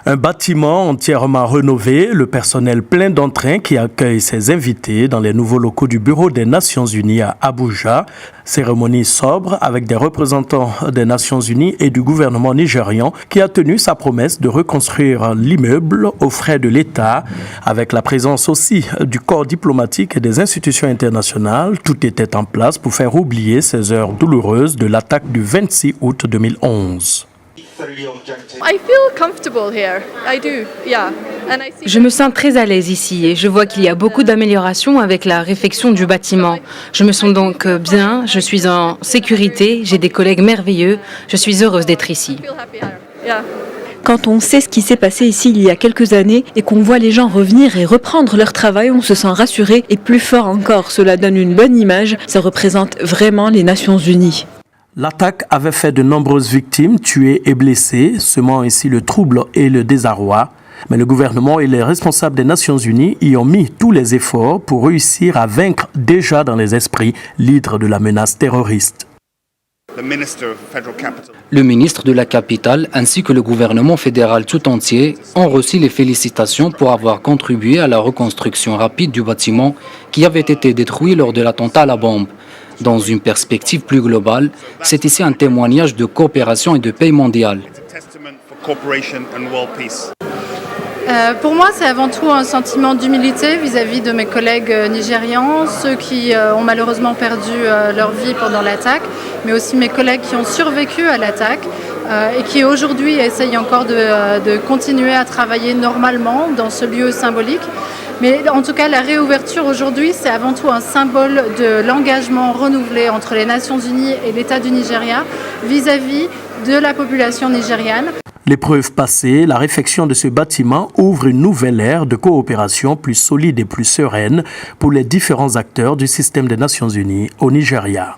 Un bâtiment entièrement rénové, le personnel plein d'entrain qui accueille ses invités dans les nouveaux locaux du Bureau des Nations Unies à Abuja. Cérémonie sobre avec des représentants des Nations Unies et du gouvernement nigérian qui a tenu sa promesse de reconstruire l'immeuble aux frais de l'État. Avec la présence aussi du corps diplomatique et des institutions internationales, tout était en place pour faire oublier ces heures douloureuses de l'attaque du 26 août 2011. Je me sens très à l'aise ici et je vois qu'il y a beaucoup d'améliorations avec la réfection du bâtiment. Je me sens donc bien, je suis en sécurité, j'ai des collègues merveilleux, je suis heureuse d'être ici. Quand on sait ce qui s'est passé ici il y a quelques années et qu'on voit les gens revenir et reprendre leur travail, on se sent rassuré et plus fort encore, cela donne une bonne image, ça représente vraiment les Nations Unies. L'attaque avait fait de nombreuses victimes tuées et blessées, semant ainsi le trouble et le désarroi. Mais le gouvernement et les responsables des Nations Unies y ont mis tous les efforts pour réussir à vaincre déjà dans les esprits l'hydre de la menace terroriste. Le ministre de la capitale ainsi que le gouvernement fédéral tout entier ont reçu les félicitations pour avoir contribué à la reconstruction rapide du bâtiment qui avait été détruit lors de l'attentat à la bombe. Dans une perspective plus globale, c'est ici un témoignage de coopération et de paix mondiale. Pour moi, c'est avant tout un sentiment d'humilité vis-à-vis de mes collègues nigérians, ceux qui ont malheureusement perdu leur vie pendant l'attaque, mais aussi mes collègues qui ont survécu à l'attaque et qui aujourd'hui essayent encore de continuer à travailler normalement dans ce lieu symbolique. Mais en tout cas, la réouverture aujourd'hui, c'est avant tout un symbole de l'engagement renouvelé entre les Nations Unies et l'État du Nigeria vis-à-vis de la population nigériane. L'épreuve passée, la réfection de ce bâtiment ouvre une nouvelle ère de coopération plus solide et plus sereine pour les différents acteurs du système des Nations Unies au Nigeria.